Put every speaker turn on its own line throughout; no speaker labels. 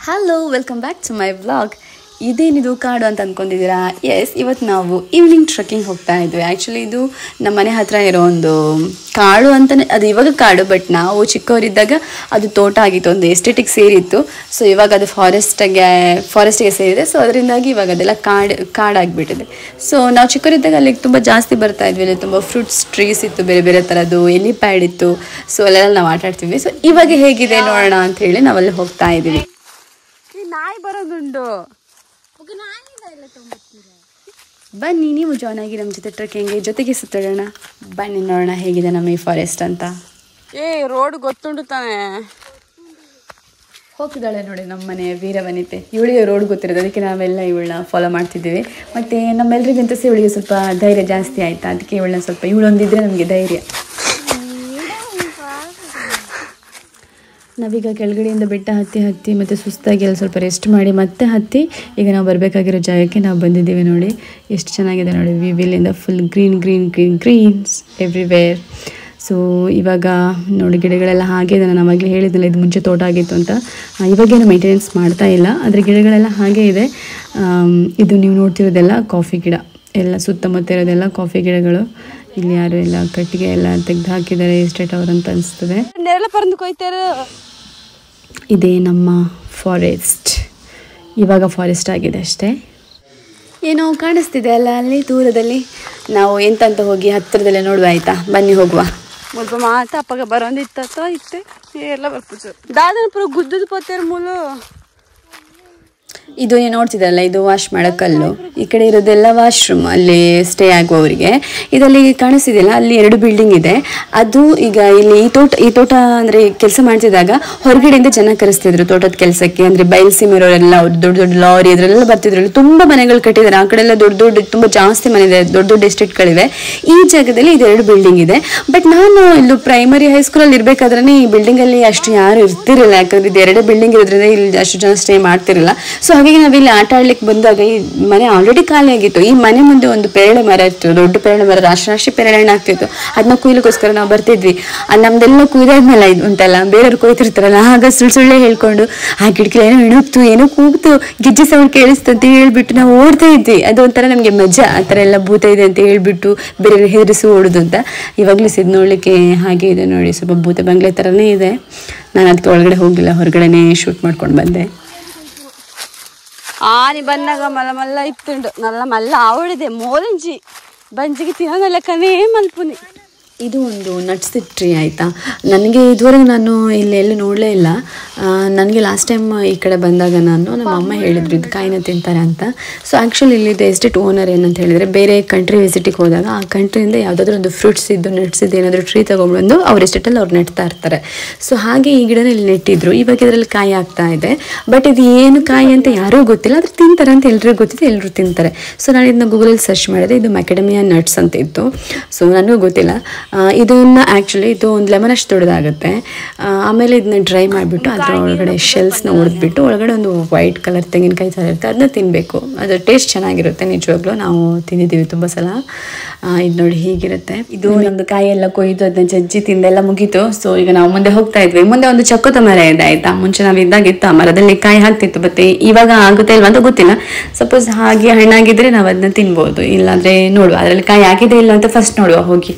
Hello, welcome back to my vlog. ಇದೇನಿದು ಕಾಡು ಅಂತ ಅಂದ್ಕೊಂಡಿದ್ದೀರಾ? ಎಸ್, ಇವತ್ತು ನಾವು ಈವ್ನಿಂಗ್ ಟ್ರೆಕ್ಕಿಂಗ್ ಹೋಗ್ತಾ ಇದ್ವಿ. ಆ್ಯಕ್ಚುಲಿ ಇದು ನಮ್ಮ ಮನೆ ಹತ್ತಿರ ಇರೋ ಒಂದು ಕಾಡು ಅಂತಲೇ, ಅದು ಇವಾಗ ಕಾಡು, ಬಟ್ ನಾವು ಚಿಕ್ಕವರಿದ್ದಾಗ ಅದು ತೋಟ ಆಗಿತ್ತು, ಒಂದು ಎಸ್ಟೇಟಿಗೆ ಸೇರಿತ್ತು. ಸೊ ಇವಾಗ ಅದು ಫಾರೆಸ್ಟಿಗೆ ಸೇರಿದೆ. ಸೊ ಅದರಿಂದಾಗಿ ಇವಾಗ ಅದೆಲ್ಲ ಕಾಡಾಗಿಬಿಟ್ಟಿದೆ. ಸೊ ನಾವು ಚಿಕ್ಕವರಿದ್ದಾಗ ಅಲ್ಲಿಗೆ ತುಂಬ ಜಾಸ್ತಿ ಬರ್ತಾ ಇದ್ವಿ. ಅಲ್ಲಿ ತುಂಬ ಫ್ರೂಟ್ಸ್ ಟ್ರೀಸ್ ಇತ್ತು, ಬೇರೆ ಬೇರೆ ಥರದ್ದು ಎಲಿಪ್ಯಾಡ್ ಇತ್ತು. ಸೊ ಅಲ್ಲೆಲ್ಲ ನಾವು ಆಟ ಆಡ್ತಿದ್ವಿ. ಸೊ ಇವಾಗ ಹೇಗಿದೆ ನೋಡೋಣ ಅಂತ ಹೇಳಿ ನಾವಲ್ಲಿ ಹೋಗ್ತಾ ಇದ್ದೀವಿ.
ನಾಯಿ ಬರೋದುಂಟು,
ಬನ್ನಿ ನೀವು ಜಾಯ್ನ್ ಆಗಿ ನಮ್ಮ ಜೊತೆ ಟ್ರೆಕ್ಕಿಂಗ್ಗೆ ಜೊತೆಗೆ ಸುತ್ತಾಡೋಣ. ಬನ್ನಿ ನೋಡೋಣ ಹೇಗಿದೆ ನಮ್ಮ ಈ ಫಾರೆಸ್ಟ್ ಅಂತ.
ರೋಡ್ ಗೊತ್ತುಂಟು ತಾನೆ.
ಹೋಗ್ತಿದ್ದಾಳೆ ನೋಡಿ ನಮ್ಮ ಮನೆ ವೀರವನಿತೆ. ಇವಳಿಗೆ ರೋಡ್ ಗೊತ್ತಿರೋದು, ಅದಕ್ಕೆ ನಾವೆಲ್ಲ ಇವಳನ್ನ ಫಾಲೋ ಮಾಡ್ತಿದ್ದೀವಿ. ಮತ್ತು ನಮ್ಮೆಲ್ಲರಿಗಿಂತ ಸಹ ಇವಳಿಗೆ ಸ್ವಲ್ಪ ಧೈರ್ಯ ಜಾಸ್ತಿ ಆಯಿತಾ, ಅದಕ್ಕೆ ಇವಳನ್ನ ಸ್ವಲ್ಪ ಇವಳೊಂದಿದ್ರೆ ನಮಗೆ ಧೈರ್ಯ. ನಾವೀಗ ಕೆಳಗಡೆಯಿಂದ ಬೆಟ್ಟ ಹತ್ತಿ ಮತ್ತು ಸುಸ್ತಾಗಿ ಅಲ್ಲಿ ಸ್ವಲ್ಪ ರೆಸ್ಟ್ ಮಾಡಿ ಮತ್ತೆ ಹತ್ತಿ ಈಗ ನಾವು ಬರಬೇಕಾಗಿರೋ ಜಾಗಕ್ಕೆ ನಾವು ಬಂದಿದ್ದೀವಿ. ನೋಡಿ ಎಷ್ಟು ಚೆನ್ನಾಗಿದೆ ನೋಡಿ, ವಿವಿಲಿಂದ ಫುಲ್ ಗ್ರೀನ್ಸ್ ಎವ್ರಿವೇರ್. ಸೊ ಇವಾಗ ನೋಡಿ ಗಿಡಗಳೆಲ್ಲ ಹಾಗೆ ಇದೆ. ನಾನು ಆವಾಗಲೇ ಹೇಳಿದ್ನಲ್ಲ, ಇದು ಮುಂಚೆ ತೋಟ ಆಗಿತ್ತು ಅಂತ. ಇವಾಗೇನು ಮೇಂಟೆನೆನ್ಸ್ ಮಾಡ್ತಾ ಇಲ್ಲ, ಆದರೆ ಗಿಡಗಳೆಲ್ಲ ಹಾಗೆ ಇದೆ. ಇದು ನೀವು ನೋಡ್ತಿರೋದೆಲ್ಲ ಕಾಫಿ ಗಿಡ, ಎಲ್ಲ ಸುತ್ತಮುತ್ತ ಇರೋದೆಲ್ಲ ಕಾಫಿ ಗಿಡಗಳು. ಇಲ್ಲಿ ಯಾರು ಎಲ್ಲ ಕಟ್ಟಿಗೆ ಎಲ್ಲ ತೆಗೆದು ಹಾಕಿದ್ದಾರೆ ಎಸ್ಟೇಟ್ ಅವರು ಅಂತ ಅನಿಸ್ತದೆ. ಇದೇ ನಮ್ಮ ಫಾರೆಸ್ಟ್. ಇವಾಗ ಫಾರೆಸ್ಟ್ ಆಗಿದೆ ಅಷ್ಟೇ. ಏನೋ ಕಾಣಿಸ್ತಿದೆ ಅಲ್ಲ ಅಲ್ಲಿ ದೂರದಲ್ಲಿ. ನಾವು ಎಂತಂತ ಹೋಗಿ ಹತ್ತಿರದಲ್ಲೇ ನೋಡುವ, ಆಯಿತಾ? ಬನ್ನಿ ಹೋಗುವ.
ಮುಲ್ಪ ಮಾತ ಅಪ್ಪಗ ಬರೋಂದಿತ್ತ ಇತ್ತೆ ಎಲ್ಲ ಬರ್ಪುಜು ದಾದನ ಪುರ ಗುದ್ದದ ಪೋತೇರು ಮೂಲು.
ಇದು ನೀವು ನೋಡ್ತಿದ್ದಲ್ಲ, ಇದು ವಾಶ್ ಮಾಡೋಕ್ಕಲ್ಲು. ಈ ಕಡೆ ಇರೋದೆಲ್ಲ ವಾಶ್ರೂಮ್, ಅಲ್ಲಿ ಸ್ಟೇ ಆಗುವವರಿಗೆ. ಇದರಲ್ಲಿ ಕಾಣಿಸ್ತಿದೆಯಲ್ಲ, ಅಲ್ಲಿ 2 ಬಿಲ್ಡಿಂಗ್ ಇದೆ. ಅದು ಈಗ ಇಲ್ಲಿ ಈ ತೋಟ ಅಂದರೆ ಕೆಲಸ ಮಾಡ್ತಿದ್ದಾಗ ಹೊರಗಡೆಯಿಂದ ಜನ ಕರೆಸ್ತಿದ್ರು ತೋಟದ ಕೆಲಸಕ್ಕೆ. ಅಂದರೆ ಬಯಲ್ಸೀಮೆರೋರೆಲ್ಲ ಅವ್ರು ದೊಡ್ಡ ಲಾರಿ ಅದರೆಲ್ಲ ಬರ್ತಿದ್ರು. ಅಲ್ಲಿ ತುಂಬ ಮನೆಗಳು ಕಟ್ಟಿದ್ದಾರೆ. ಆ ಕಡೆ ಎಲ್ಲ ದೊಡ್ಡ ತುಂಬ ಜಾಸ್ತಿ ಮನೆ ಇದೆ, ದೊಡ್ಡ ಎಸ್ಟೇಟ್ಗಳಿವೆ. ಈ ಜಾಗದಲ್ಲಿ ಇದು 2 ಬಿಲ್ಡಿಂಗ್ ಇದೆ. ಬಟ್ ನಾನು ಇಲ್ಲೂ ಪ್ರೈಮರಿ ಹೈಸ್ಕೂಲಲ್ಲಿ ಇರಬೇಕಾದ್ರೆ ಈ ಬಿಲ್ಡಿಂಗಲ್ಲಿ ಅಷ್ಟು ಯಾರು ಇರ್ತಿರಲಿಲ್ಲ, ಯಾಕಂದರೆ ಇದು 2 ಬಿಲ್ಡಿಂಗ್ ಇರೋದ್ರಿಂದ ಇಲ್ಲಿ ಅಷ್ಟು ಜನ ಸ್ಟೇ ಮಾಡ್ತಿರಲಿಲ್ಲ. ಸೊ ಹಾಗಾಗಿ ನಾವಿಲ್ಲಿ ಆಟ ಆಡ್ಲಿಕ್ಕೆ ಬಂದಾಗ ಈ ಮನೆ ಆಲ್ರೆಡಿ ಖಾಲಿ ಆಗಿತ್ತು. ಈ ಮನೆ ಮುಂದೆ ಒಂದು ಪೇರಳೆ ಮರ ಇತ್ತು, ದೊಡ್ಡ ಪೇರಳೆ ಮರ, ರಾಶಿ ಪೇರಳೆ ಹಣ್ಣು ಆಗ್ತಿತ್ತು. ಅದನ್ನ ಕುಯ್ಲಿಕ್ಕೋಸ್ಕರ ನಾವು ಬರ್ತಿದ್ವಿ. ನಮ್ದೆಲ್ಲ ಕುಯ್ದಾದ್ಮೇಲೆ ಇದು ಉಂಟಲ್ಲ, ಬೇರೆಯವ್ರು ಕೊಯ್ತಿರ್ತಾರಲ್ಲ, ಆಗ ಸುಳ್ಳೆ ಹೇಳ್ಕೊಂಡು ಆ ಗಿಡಕ್ಕೆ ಏನೋ ಇಣುಕ್ತು, ಏನೋ ಕೂಗ್ತು, ಗಿಜ್ಜಿ ಸೌಂಡ್ ಕೇಳಿಸ್ತು ಅಂತ ಹೇಳ್ಬಿಟ್ಟು ನಾವು ಓಡ್ತಾ ಇದ್ವಿ. ಅದು ಒಂಥರ ನಮಗೆ ಮಜಾ. ಆ ಥರ ಎಲ್ಲ ಭೂತ ಇದೆ ಅಂತ ಹೇಳ್ಬಿಟ್ಟು ಬೇರೆ ಹೆದರಿಸಿ ಓಡೋದು ಅಂತ. ಇವಾಗಲೂ ಸಿದ್ ನೋಡಲಿಕ್ಕೆ ಹಾಗೆ ಇದೆ ನೋಡಿ, ಸ್ವಲ್ಪ ಭೂತ ಬಂಗ್ಲೆ ಥರನೇ ಇದೆ. ನಾನು ಅದಕ್ಕೆ ಒಳಗಡೆ ಹೋಗಲಿಲ್ಲ, ಹೊರಗಡೆನೇ ಶೂಟ್ ಮಾಡ್ಕೊಂಡು ಬಂದೆ.
ಆನಿ ಬಂದಾಗ ಮಲ್ಲ ಇತ್ತುಂಡು ನಲ್ಲ ಮಲ್ಲ ಆವಡಿದೆ ಮೋಲಂಜಿ ಬಂಜಿಗೆ ತಿನ್ನೋದಲ್ಲ ಕನೇ ಮಲ್ಪುನಿ.
ಇದು ಒಂದು ನಟ್ಸ್ ಟ್ರೀ ಆಯಿತಾ. ನನಗೆ ಇದುವರೆಗೆ ನಾನು ಇಲ್ಲೆಲ್ಲೂ ನೋಡಲೇ ಇಲ್ಲ. ನನಗೆ ಲಾಸ್ಟ್ ಟೈಮ್ ಈ ಕಡೆ ಬಂದಾಗ ನಮ್ಮ ಅಮ್ಮ ಹೇಳಿದ್ರು ಇದು ಕಾಯಿನ ತಿಂತಾರೆ ಅಂತ. ಸೊ ಆ್ಯಕ್ಚುಲಿ ಇಲ್ಲಿದ್ದು ಎಸ್ಟೇಟ್ ಓನರ್ ಏನಂತ ಹೇಳಿದರೆ, ಬೇರೆ ಕಂಟ್ರಿ ವಿಸಿಟಿಗೆ ಹೋದಾಗ ಆ ಕಂಟ್ರಿಯಿಂದ ಯಾವುದಾದ್ರೂ ಒಂದು ಫ್ರೂಟ್ಸ್ ಇದ್ದು ನಟ್ಸ್ ಇದ್ದು ಏನಾದರೂ ಟ್ರೀ ತೊಗೊಂಡ್ಬಂದು ಅವ್ರ ಎಸ್ಟೇಟಲ್ಲಿ ಅವ್ರು ನೆಡ್ತಾ ಇರ್ತಾರೆ. ಸೊ ಹಾಗೆ ಈ ಗಿಡನ ಇಲ್ಲಿ ನೆಟ್ಟಿದ್ರು. ಇವಾಗ ಇದರಲ್ಲಿ ಕಾಯಿ ಆಗ್ತಾ ಇದೆ. ಬಟ್ ಇದು ಏನು ಕಾಯಿ ಅಂತ ಯಾರೂ ಗೊತ್ತಿಲ್ಲ, ಆದರೆ ತಿಂತಾರೆ ಅಂತ ಎಲ್ರಿಗೂ ಗೊತ್ತಿದೆ, ಎಲ್ಲರೂ ತಿಂತಾರೆ. ಸೊ ನಾನು ಇದನ್ನ ಗೂಗಲಲ್ಲಿ ಸರ್ಚ್ ಮಾಡಿದೆ, ಇದು ಮ್ಯಾಕಡೆಮಿಯಾ ನಟ್ಸ್ ಅಂತ ಇತ್ತು. ಸೊ ನನಗೂ ಗೊತ್ತಿಲ್ಲ. ಇದನ್ನು ಆ್ಯಕ್ಚುಲಿ ಇದು ಒಂದು ಲೆಮನ್ ಅಷ್ಟು ದೊಡ್ಡದಾಗುತ್ತೆ. ಆಮೇಲೆ ಇದನ್ನ ಡ್ರೈ ಮಾಡಿಬಿಟ್ಟು ಅದರ ಒಳಗಡೆ ಶೆಲ್ಸ್ನ ಒಡೆದ್ಬಿಟ್ಟು ಒಳಗಡೆ ಒಂದು ವೈಟ್ ಕಲರ್ ತೆಂಗಿನಕಾಯಿ ಥರ ಇರುತ್ತೆ, ಅದನ್ನ ತಿನ್ನಬೇಕು. ಅದು ಟೇಸ್ಟ್ ಚೆನ್ನಾಗಿರುತ್ತೆ, ನಿಜವಾಗ್ಲೂ ನಾವು ತಿಂದಿದ್ದೀವಿ ತುಂಬ ಸಲ. ಇದು ನೋಡಿ ಹೀಗಿರುತ್ತೆ. ಇದು ನಮ್ಮದು ಕಾಯಿ ಎಲ್ಲ ಕೊಯ್ದು ಅದನ್ನ ಜಜ್ಜಿ ತಿಂದೆಲ್ಲ ಮುಗೀತು. ಸೊ ಈಗ ನಾವು ಮುಂದೆ ಹೋಗ್ತಾ ಇದ್ವಿ. ಮುಂದೆ ಒಂದು ಚಕ್ಕೋತ ಮರ ಇದೆ ಆಯಿತಾ. ಮುಂಚೆ ನಾವು ಇದ್ದಾಗಿತ್ತು, ಆ ಮರದಲ್ಲಿ ಕಾಯಿ ಹಾಕ್ತಿತ್ತು. ಮತ್ತೆ ಇವಾಗ ಆಗುತ್ತೆ ಇಲ್ವ ಅಂತ ಗೊತ್ತಿಲ್ಲ. ಸಪೋಸ್ ಹಾಗೆ ಹಣ್ಣಾಗಿದ್ದರೆ ನಾವು ಅದನ್ನ ತಿನ್ಬೋದು, ಇಲ್ಲಾಂದರೆ ನೋಡುವ ಅದರಲ್ಲಿ ಕಾಯಿ ಆಗಿದೆ ಇಲ್ಲ ಅಂತ ಫಸ್ಟ್ ನೋಡುವ ಹೋಗಿ.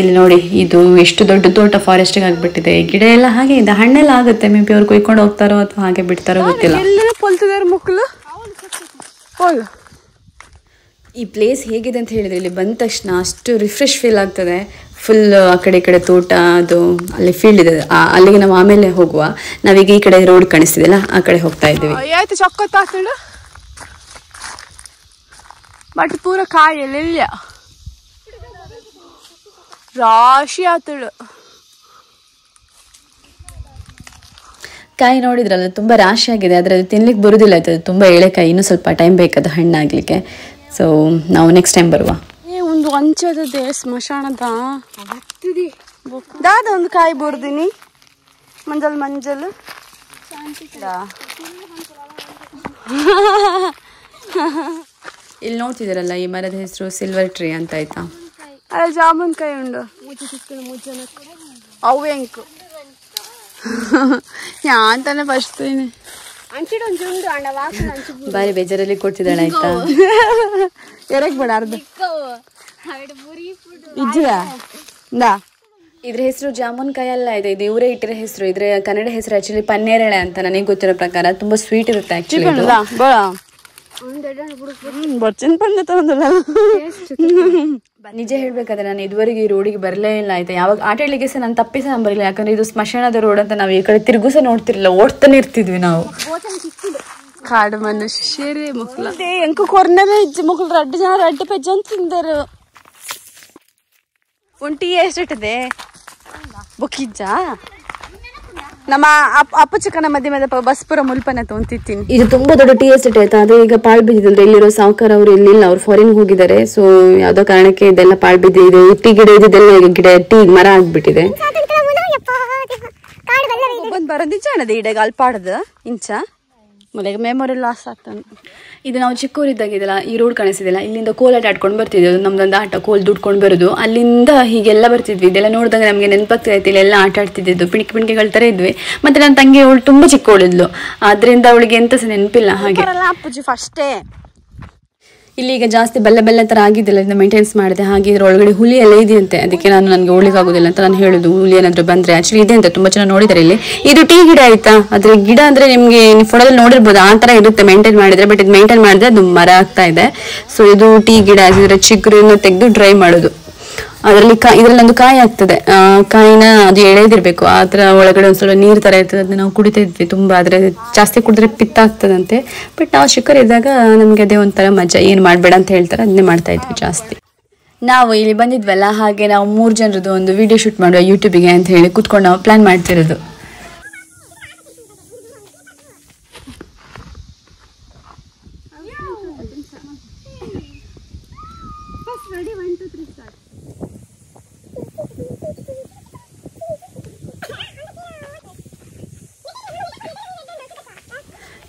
ಇಲ್ಲಿ ನೋಡಿ, ಇದು ಎಷ್ಟು ದೊಡ್ಡ ತೋಟ ಫಾರೆಸ್ಟಿಗೆ ಆಗಿಬಿಟ್ಟಿದೆ. ಗಿಡ ಎಲ್ಲ ಹಾಗೆ ಇದೆ, ಹಣ್ಣೆಲ್ಲ ಆಗುತ್ತೆ. ಮೇ ಬಿ ಅವ್ರು ಕೊಯ್ಕೊಂಡು ಹೋಗ್ತಾರೋ ಅಥವಾ ಹಾಗೆ ಬಿಡ್ತಾರೋ ಗೊತ್ತಿಲ್ಲ. ಈ ಪ್ಲೇಸ್ ಹೇಗಿದೆ ಅಂತ ಹೇಳಿದ್ರೆ, ಇಲ್ಲಿ ಬಂದ ತಕ್ಷಣ ಅಷ್ಟು ರಿಫ್ರೆಶ್ ಫೀಲ್ ಆಗ್ತದೆ. ಫುಲ್ ಆ ಕಡೆ ಈ ಕಡೆ ತೋಟ, ಅದು ಅಲ್ಲಿ ಫೀಲ್ಡ್ ಇದೆ. ಅಲ್ಲಿಗೆ ನಾವು ಆಮೇಲೆ ಹೋಗುವ. ನಾವೀಗ ಈ ಕಡೆ ರೋಡ್ ಕಾಣಿಸ್ತಿದೆಯಲ್ಲ, ಆ ಕಡೆ ಹೋಗ್ತಾ ಇದ್ದೀವಿ.
ಬಟ್ ಪೂರ ಕಾಯಲ್ಲ ರಾಶಿ ಆತಳು.
ಕಾಯಿ ನೋಡಿದ್ರಲ್ಲ, ತುಂಬ ರಾಶಿ ಆಗಿದೆ. ಆದರೆ ಅದು ತಿನ್ಲಿಕ್ಕೆ ಬರುವುದಿಲ್ಲ, ಅದು ತುಂಬ ಎಳೆಕಾಯಿ, ಇನ್ನೂ ಸ್ವಲ್ಪ ಟೈಮ್ ಬೇಕದು ಹಣ್ಣಾಗಲಿಕ್ಕೆ. ಸೊ ನಾವು ನೆಕ್ಸ್ಟ್ ಟೈಮ್ ಬರುವ.
ಒಂದು ಅಂಚದ ಸ್ಮಶಾನದ ದಾದ ಒಂದು ಕಾಯಿ ಬೋರ್ದಿನಿ ಮಂಜಲ್
ಇಲ್ಲಿ ನೋಡ್ತಿದ್ದೀರಲ್ಲ, ಈ ಮರದ ಹೆಸರು ಸಿಲ್ವರ್ ಟ್ರೀ ಅಂತ ಆಯ್ತಾ.
ಅಲ್ಲ ಜಾಮೂನ್ ಕಾಯಿ ಉಂಡು ಅವು ಎಂಕು ಯಾಂತಾನೆ ಫಸ್ಟ್
ಬಾರಿ ಬೇಜಾರಲ್ಲಿ ಕೊಡ್ತಿದ್ದಾಳೆ ಆಯ್ತಾ.
ಎರಕ್ ಬೇಡ ಅರ್ಧ ಇಜ್ಜಿದ
ಇದ್ರ ಹೆಸರು ಜಾಮೂನ್ ಕಾಯಿ ಅಲ್ಲ ಇದೆ, ಇದು ಇವರೇ ಇಟ್ಟಿರೋ ಹೆಸರು. ಇದ್ರ ಕನ್ನಡ ಹೆಸರು ಆಕ್ಚುಲಿ ಪನ್ನೇರಳೆ ಅಂತ ನನಗೆ ಗೊತ್ತಿರೋ ಪ್ರಕಾರ. ತುಂಬಾ ಸ್ವೀಟ್ ಇರುತ್ತೆ ಆಕ್ಚುಲಿ. ನಿಜ ಹೇಳ್ಬೇಕಾದ್ರೆ ನಾನು ಇದುವರೆಗೆ ಈ ರೋಡಿಗೆ ಬರಲೇ ಇಲ್ಲ ಆಯ್ತಾ. ಯಾವಾಗ ಆಟ ಆಡ್ಲಿಕ್ಕೆ ಸಹ ನಾನು ತಪ್ಪಿ ಸಹ ಬರಲಿಲ್ಲ, ಯಾಕಂದ್ರೆ ಇದು ಸ್ಮಶಾನದ ರೋಡ್ ಅಂತ ನಾವು ಈ ಕಡೆ ತಿರುಗು ಸಹ ನೋಡ್ತಿರ್ಲಿಲ್ಲ, ಓಡ್ತಾನೆ ಇರ್ತಿದ್ವಿ ನಾವು.
ಕಾಡು ಮನುಷ್ಯರೇ ಮುಕ್ಲ ಎಂಕು ಕೊರ್ನವೇ ಇಜ್ಜಿ ಮುಕ್ಳು ರಡ್ಡು ಜನ ರಡ್ಡು ಪೆಜ್ಜ ಅಂತ ತಿಂದರು. ಒಂಟಿ ಎಷ್ಟಿಟ್ಟದೆ ಬೊಕ್ಕಿಜ್ಜ ನಮ್ಮ ಅಪ್ಪ ಚಿಕ್ಕನ ಮಧ್ಯೆ ಮಧ್ಯ ಬಸ್ ಪುರ ಮುಲ್ಪನ ತೊಂತಿತ್ತೀನಿ.
ಇದು ತುಂಬಾ ದೊಡ್ಡ ಟಿ ಎಸ್ಟೇಟ್ ಆಯ್ತಾ. ಅದೇ ಈಗ ಪಾಳ್ ಬಿದ್ದಿದ್ರೆ ಇಲ್ಲಿರೋ ಸಾವುಕಾರ ಅವರು ಇಲ್ಲಿಲ್ಲ, ಅವ್ರು ಫಾರಿನ್ ಹೋಗಿದ್ದಾರೆ. ಸೊ ಯಾವ್ದೋ ಕಾರಣಕ್ಕೆ ಇದೆಲ್ಲ ಪಾಳ್ ಬಿದ್ದಿದೆ. ಟೀ ಗಿಡ ಇದೆಲ್ಲ ಈಗ ಗಿಡ ಟೀ ಮರ ಆಗ್ಬಿಟ್ಟಿದೆ.
ಬಂದ್ ಬರೋದಿಂಚ ಅಣ್ಣದ ಇಡಗ ಅಲ್ಪಾಡದ ಇಂಚ ಮೊದಲಿಗೆ ಮೆಮೊರಿ ಲಾಸ್ ಆಗ್ತಾನೆ.
ಇದು ನಾವು ಚಿಕ್ಕವರಿದ್ದಾಗಿದ್ದಲ್ಲ ಈ ರೋಡ್ ಕಾಣಿಸಿದಿಲ್ಲ, ಇಲ್ಲಿಂದ ಕೋಲಾಟ ಆಡ್ಕೊಂಡು ಬರ್ತಿದ್ವಿ. ಅದು ನಮ್ದೊಂದು ಆಟ, ಕೋಲ್ ದುಡ್ಕೊಂಡು ಬರೋದು. ಅಲ್ಲಿಂದ ಹೀಗೆಲ್ಲ ಬರ್ತಿದ್ವಿ. ಇದೆಲ್ಲ ನೋಡಿದಾಗ ನಮಗೆ ನೆನಪಾಗ್ತಾ ಇಲ್ಲೆಲ್ಲ ಆಟ ಆಡ್ತಿದ್ದು, ಪಿಣಿಕೆಗಳ ಥರ ಇದ್ವಿ. ಮತ್ತೆ ನನ್ನ ತಂಗಿ ಅವಳು ತುಂಬ ಚಿಕ್ಕವಳಿದ್ಲು, ಆದ್ರಿಂದ ಅವಳಿಗೆ ಎಂತ ಸಹ ನೆನಪಿಲ್ಲ. ಹಾಗೆ
ಅಪ್ಪುಜಿ ಫಸ್ಟೇ
ಇಲ್ಲಿ ಈಗ ಜಾಸ್ತಿ ಬೆಲ್ಲ ಥರ ಆಗಿದ್ದಿಲ್ಲ, ಇದನ್ನ ಮೇಂಟೆನ್ಸ್ ಮಾಡಿದೆ. ಹಾಗೆ ಇದ್ರ ಒಳಗಡೆ ಹುಲಿ ಎಲ್ಲ ಇದೆಯಂತೆ, ಅದಕ್ಕೆ ನನಗೆ ಓಡ್ಲಿಕ್ಕಾಗೋದಿಲ್ಲ ಅಂತ ನಾನು ಹೇಳುದು. ಹುಲಿ ಏನಾದ್ರು ಬಂದ್ರೆ ಆಕ್ಚುಲಿ ಇದೆ ಅಂತ ತುಂಬಾ ಜನ ನೋಡಿದ್ದಾರೆ ಇಲ್ಲಿ. ಇದು ಟೀ ಗಿಡ ಆಯ್ತಾ. ಅದ್ರ ಗಿಡ ಅಂದ್ರೆ ನಿಮ್ಗೆ ಫೋಟೋದಲ್ಲಿ ನೋಡಿರ್ಬೋದು, ಆ ತರ ಇರುತ್ತೆ ಮೇಂಟೈನ್ ಮಾಡಿದ್ರೆ. ಬಟ್ ಇದು ಮೇಂಟೈನ್ ಮಾಡಿದ್ರೆ ಅದು ಮರ ಆಗ್ತಾ ಇದೆ. ಸೊ ಇದು ಟೀ ಗಿಡ, ಇದರ ಚಿಗುರನ್ನು ತೆಗೆದು ಡ್ರೈ ಮಾಡೋದು. ಅದರಲ್ಲಿ ಇದ್ರಲ್ಲಿ ಒಂದು ಕಾಯಿ ಆಗ್ತದೆ, ಕಾಯಿನ ಅದು ಎಳೆದಿರ್ಬೇಕು. ಅದರ ಒಳಗಡೆ ಒಂದ್ ಸ್ವಲ್ಪ ನೀರ್ ತರ ಇರ್ತದೆ, ಅದನ್ನ ನಾವು ಕುಡಿತಾ ಇದ್ವಿ ತುಂಬಾ. ಆದ್ರೆ ಜಾಸ್ತಿ ಕುಡಿದ್ರೆ ಪಿತ್ತ ಆಗ್ತದಂತೆ. ಬಟ್ ನಾವು ಚಿಕ್ಕರಿದ್ದಾಗ ನಮ್ಗೆ ಅದೇ ಒಂಥರ ಮಜಾ, ಏನ್ ಮಾಡ್ಬೇಡ ಅಂತ ಹೇಳ್ತಾರೆ, ಅದನ್ನೇ ಮಾಡ್ತಾ ಇದ್ವಿ ಜಾಸ್ತಿ. ನಾವು ಇಲ್ಲಿ ಬಂದಿದ್ವಲ್ಲ, ಹಾಗೆ ನಾವು 3 ಜನರದ್ದು ಒಂದು ವಿಡಿಯೋ ಶೂಟ್ ಮಾಡುವ ಯೂಟ್ಯೂಬಿಗೆ ಅಂತ ಹೇಳಿ ಕೂತ್ಕೊಂಡು ನಾವು ಪ್ಲಾನ್ ಮಾಡ್ತಿರೋದು.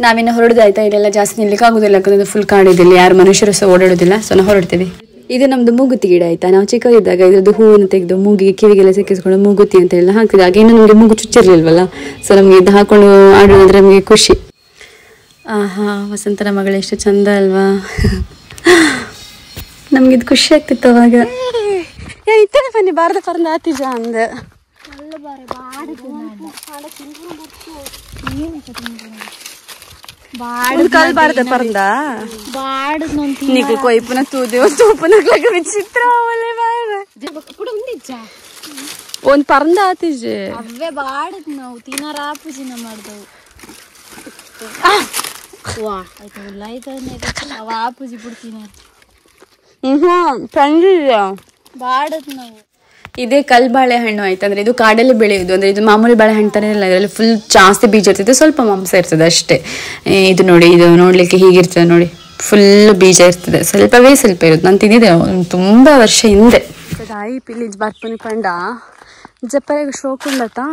ನಾವಿನ್ನು ಹೊರಡೋದಾಯ್ತಾ. ಇಲ್ಲೆಲ್ಲ ಜಾಸ್ತಿ ನಿಲ್ಲಿಕ್ಕೆ ಆಗೋದಿಲ್ಲ, ಯಾಕಂದ್ರೆ ಫುಲ್ ಕಾಡಿದಿಲ್ಲ, ಯಾರು ಮನುಷ್ಯರು ಸಹ ಓಡಾಡೋದಿಲ್ಲ. ಸೊ ನಾವು ಹೊರಡ್ತೀವಿ. ಇದು ನಮ್ದು ಮೂಗುತಿ ಗಿಡ ಆಯ್ತಾ. ನಾವು ಚಿಕ್ಕವರಿದ್ದಾಗ ಇದ್ರದ್ದು ಹೂವನ್ನು ತೆಗೆದು ಮೂಗಿಗೆ ಕಿವಿಗೆಲ್ಲ ಸಿಕ್ಕಿಸ್ಕೊಂಡು ಮೂಗುತಿ ಅಂತ ಎಲ್ಲ ಹಾಕಿದಾಗ ಇನ್ನು ನಮಗೆ ಮೂಗು ಚುಚ್ಚಿರ್ಲಿಲ್ವಲ್ಲ. ಸೊ ನಮ್ಗೆ ಇದು ಹಾಕೊಂಡು ಆಡೋದಂದ್ರೆ ನಮಗೆ ಖುಷಿ. ಆಹಾ, ವಸಂತರ ಮಗಳು ಎಷ್ಟು ಚಂದ ಅಲ್ವಾ. ನಮ್ಗೆ ಇದು ಖುಷಿ ಆಗ್ತಿತ್ತು ಅವಾಗ.
ಬನ್ನಿ ಬಾರದ ಪರಂದ ಆತಿಜ ಅಂದ ಕಲ್ ಬಾರದ ಪರಂದ నీకు కొయ్పున తూపునకు విచిత్ర ಒಂದ್ ಪರಂದ ಆತಿಜೆ
ಅವೇ ಬಾಡದ್ ನಾವು ತಿನ್ನಾರ ಪೂಜೆನ ಮಾಡ್ದವು ವಾ ಆಯ್ತು ಲೈತನೆ ಅವ ಆ ಪೂಜೆ ಬಿಡ್ತೀನಿ ಬಾಡದ್ ನಾವು.
ಇದೇ ಕಲ್ ಬಾಳೆಹಣ್ಣು ಆಯ್ತು. ಅಂದ್ರೆ ಇದು ಕಾಡಲ್ಲಿ ಬೆಳೆಯುವುದು. ಅಂದ್ರೆ ಇದು ಮಾಮೂಲಿ ಬಾಳೆಹಣ್ಣು ತರ ಇಲ್ಲ, ಇದರಲ್ಲಿ ಫುಲ್ ಜಾಸ್ತಿ ಬೀಜ ಇರ್ತದೆ, ಸ್ವಲ್ಪ ಮಾಂಸ ಇರ್ತದೆ ಅಷ್ಟೇ. ಇದು ನೋಡಿ, ಇದು ನೋಡ್ಲಿಕ್ಕೆ ಹೀಗಿರ್ತದೆ ನೋಡಿ, ಫುಲ್ ಬೀಜ ಇರ್ತದೆ, ಸ್ವಲ್ಪವೇ ಸ್ವಲ್ಪ ಇರುತ್ತೆ. ನಾನು ತಿಂದಿದ್ದೆ ತುಂಬಾ ವರ್ಷ ಹಿಂದೆ.
ತಾಯಿ ಪಿಲಿಜ್ ಬರ್ಪನಿ ಪಂಡ ಜಪ್ಪರೆಗೆ ಶೋಕುಂಡತಾ.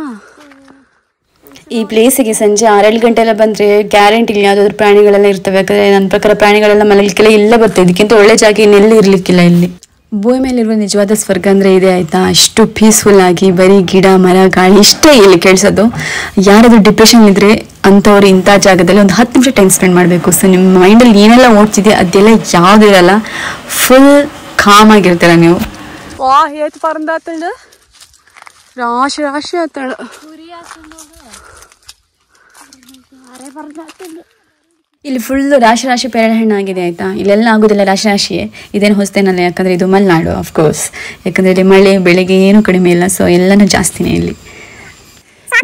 ಈ ಪ್ಲೇಸಿಗೆ ಸಂಜೆ 6-7 ಗಂಟೆ ಎಲ್ಲ ಬಂದ್ರೆ ಗ್ಯಾರಂಟಿ ಇಲ್ಲ ಯಾವ್ದಾದ್ರು ಪ್ರಾಣಿಗಳೆಲ್ಲ ಇರ್ತವೆ. ಯಾಕಂದ್ರೆ ನನ್ನ ಪ್ರಕಾರ ಪ್ರಾಣಿಗಳೆಲ್ಲ ಮಲಗಲಿಕ್ಕೆಲ್ಲ ಇಲ್ಲ ಬರ್ತದೆ. ಇದಕ್ಕಿಂತ ಒಳ್ಳೆ ಜಾಗ ಇನ್ನೆಲ್ಲಿ ಇರ್ಲಿಕ್ಕಿಲ್ಲ. ಇಲ್ಲಿ ಭೂಮಿ ಮೇಲಿರುವ ನಿಜವಾದ ಸ್ವರ್ಗ ಅಂದ್ರೆ ಇದೆ ಆಯ್ತಾ. ಅಷ್ಟು ಪೀಸ್ಫುಲ್ ಆಗಿ ಬರೀ ಗಿಡ ಮರ ಗಾಳಿ ಇಷ್ಟೇ ಇಲ್ಲಿ ಕೇಳಿಸೋದು. ಯಾರಾದ್ರೂ ಡಿಪ್ರೆಷನ್ ಇದ್ರೆ ಅಂಥವ್ರು ಇಂಥ ಜಾಗದಲ್ಲಿ ಒಂದು 10 ನಿಮಿಷ ಟೈಮ್ ಸ್ಪೆಂಡ್ ಮಾಡಬೇಕು. ಸೊ ನಿಮ್ಮ ಮೈಂಡಲ್ಲಿ ಏನೆಲ್ಲ ಓಡ್ತಿದೆ ಅದೆಲ್ಲ ಯಾವುದಿರಲ್ಲ, ಫುಲ್ ಕಾಮ್ ಆಗಿರ್ತೀರ ನೀವು.
ವಾ ಹೇತ್ ಪರಂದಾತಂಡ ರಾಶಿ ರಾಶಿ ಆತಂಡ
ಇಲ್ಲಿ ಫುಲ್ ರಾಶಿ ರಾಶಿ ಪೇರಳೆ ಹಣ್ಣು ಆಗಿದೆ ಆಯ್ತಾ. ಇಲ್ಲೆಲ್ಲ ಆಗೋದಿಲ್ಲ ರಾಶಿ ರಾಶಿಯೇ, ಇದೇನು ಹೊಸ್ತೇನಲ್ಲ. ಯಾಕಂದ್ರೆ ಇದು ಮಲೆನಾಡು ಅಫ್ಕೋರ್ಸ್. ಯಾಕಂದ್ರೆ ಇಲ್ಲಿ ಮಳೆ ಬೆಳೆಗೆ ಏನು ಕಡಿಮೆ ಇಲ್ಲ. ಸೊ ಎಲ್ಲನೂ ಜಾಸ್ತಿನೇ ಇಲ್ಲಿ.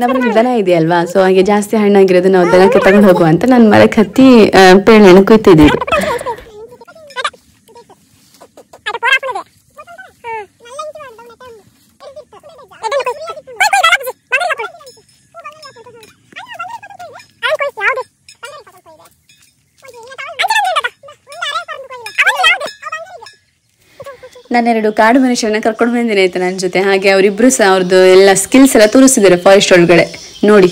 ನಮ್ಮಲ್ಲಿ ದನ ಇದೆಯಲ್ವಾ, ಸೊ ಹಾಗೆ ಜಾಸ್ತಿ ಹಣ್ಣಾಗಿರೋದು ನಾವು ದನಕ್ಕೆ ತಗೊಂಡು ಹೋಗುವ ಅಂತ ನಾನು ಮರಕ್ಕೆ ಹತ್ತಿ ಪೇರಳೆ ಹಣ್ಣು ಕುಯ್ತಿದ್ದೀವಿ. ನಾನೆರಡು ಕಾಡು ಮನುಷ್ಯರನ್ನ ಕರ್ಕೊಂಡು ಬಂದಿನಿ ಆಯ್ತಾ ನನ್ನ ಜೊತೆ. ಹಾಗೆ ಅವರಿಬ್ರು ಸಹ ಅವ್ರದ್ದು ಎಲ್ಲ ಸ್ಕಿಲ್ಸ್ ಎಲ್ಲ ತೋರಿಸಿದ್ದಾರೆ ಫಾರೆಸ್ಟ್ ಒಳಗಡೆ ನೋಡಿ.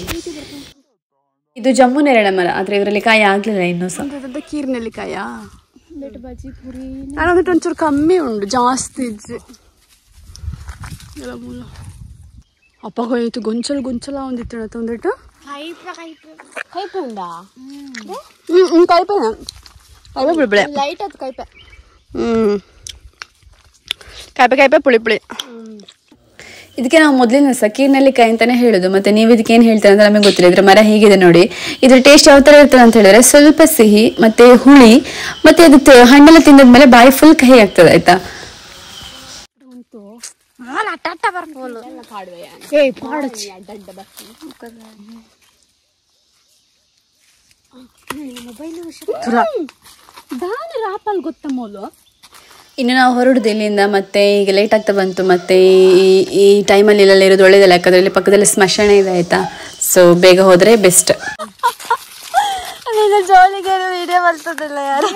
ಇದು ಜಮ್ಮು ನೇರಳೆ ಮರ, ಆದ್ರೆ ಇದರಲ್ಲಿ ಕಾಯಿ ಆಗ್ಲಿಲ್ಲ ಇನ್ನೂ ಸಹ.
ಕೀರ್ನಲ್ಲಿ ಕಾಯ ನಾನೊಂದಿಟ್ಟು ಒಂಚೂರು ಕಮ್ಮಿ ಉಂಟು, ಜಾಸ್ತಿ ಇದ್ರೆ ಅಪ್ಪಗೋಯ್ತು ಗೊಂಚಲ ಒಂದಿತ್ತು ತೊಂದಿಟ್ಟು
ಕೈಪೆ ಉಂಡಾ
ಕೈಪೆ ಬಿಳಿಬಿಳಿ
ಲೈಟ್ ಅದು ಕೈಪೆ
ಕೈಪೆ ಪುಳಿ
ಇದಕ್ಕೆ ನಾವು ಮೊದಲಿನ ಸಕೀರ್ನೆಲ್ಲಿಕಾಯಿ ಅಂತಾನೆ ಹೇಳೋದು. ಮತ್ತೆ ನೀವು ಇದಕ್ಕೆ ಏನು ಹೇಳ್ತಾರೆ ಅಂತ ನಮಗೆ ಗೊತ್ತಿಲ್ಲ. ಇದ್ರ ಮರ ಹೇಗಿದೆ ನೋಡಿ. ಇದ್ರ ಟೇಸ್ಟ್ ಯಾವ ಥರ ಇರ್ತದೆ ಅಂತ ಹೇಳಿದ್ರೆ ಸ್ವಲ್ಪ ಸಿಹಿ ಮತ್ತೆ ಹುಳಿ ಮತ್ತೆ ಅದು ಹಣ್ಣೆಲ್ಲ ತಿಂದಾದ್ಮೇಲೆ ಬಾಯಿ ಫುಲ್ ಕಹಿ ಆಗ್ತದೆ ಆಯ್ತಾ. ಇನ್ನು ನಾವು ಹೊರಡುದು ಇಲ್ಲಿಂದ. ಮತ್ತೆ ಈಗ ಲೇಟ್ ಆಗ್ತಾ ಬಂತು. ಮತ್ತೆ ಈ ಟೈಮಲ್ಲಿ ಇಲ್ಲೆಲ್ಲ ಇರೋದು ಒಳ್ಳೇದಲ್ಲ, ಯಾಕಂದ್ರೆ ಇಲ್ಲಿ ಪಕ್ಕದಲ್ಲಿ ಸ್ಮಶಾನ ಇದೆ ಆಯ್ತಾ. ಸೊ ಬೇಗ ಹೋದ್ರೆ ಬೆಸ್ಟ್.
ಜೋಲಿಗೆ ವಿಡಿಯೋ ಬರ್ತದಲ್ಲ ಯಾರು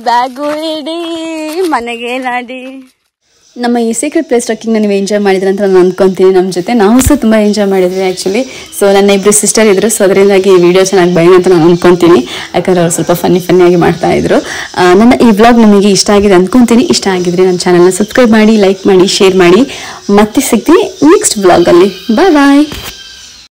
ಬ್ಯಾಗು ಇಡಿ ಮನೆಗೆ ನಾಡಿ.
ನಮ್ಮ ಈ ಸೀಕ್ರೆಟ್ ಪ್ಲೇಸ್ ಟ್ರಕ್ಕಿಂಗ್ನ ನೀವು ಎಂಜಾಯ್ ಮಾಡಿದ್ರೆ ಅಂತ ನಾನು ಅಂದ್ಕೊತೀನಿ. ನಮ್ಮ ಜೊತೆ ನಾವು ಸಹ ತುಂಬ ಎಂಜಾಯ್ ಮಾಡಿದ್ವಿ ಆ್ಯಕ್ಚುಲಿ. ಸೊ ನನ್ನ ಇಬ್ಬರು ಸಿಸ್ಟರ್ ಇದ್ದರು, ಸೊ ಅದರಿಂದಾಗಿ ಈ ವಿಡಿಯೋ ಚೆನ್ನಾಗಿ ಬೈನ ಅಂತ ನಾನು ಅಂದ್ಕೊತೀನಿ. ಯಾಕಂದರೆ ಅವ್ರು ಸ್ವಲ್ಪ ಫನ್ನಿಯಾಗಿ ಮಾಡ್ತಾಯಿದ್ರು. ನನ್ನ ಈ ವ್ಲಾಗ್ ನಿಮಗೆ ಇಷ್ಟ ಆಗಿದೆ ಅಂದ್ಕೊತೀನಿ. ಇಷ್ಟ ಆಗಿದ್ರೆ ನನ್ನ ಚಾನಲ್ನ ಸಬ್ಸ್ಕ್ರೈಬ್ ಮಾಡಿ, ಲೈಕ್ ಮಾಡಿ, ಶೇರ್ ಮಾಡಿ. ಮತ್ತೆ ಸಿಗ್ತೀನಿ ನೆಕ್ಸ್ಟ್ ವ್ಲಾಗಲ್ಲಿ. ಬಾಯ್.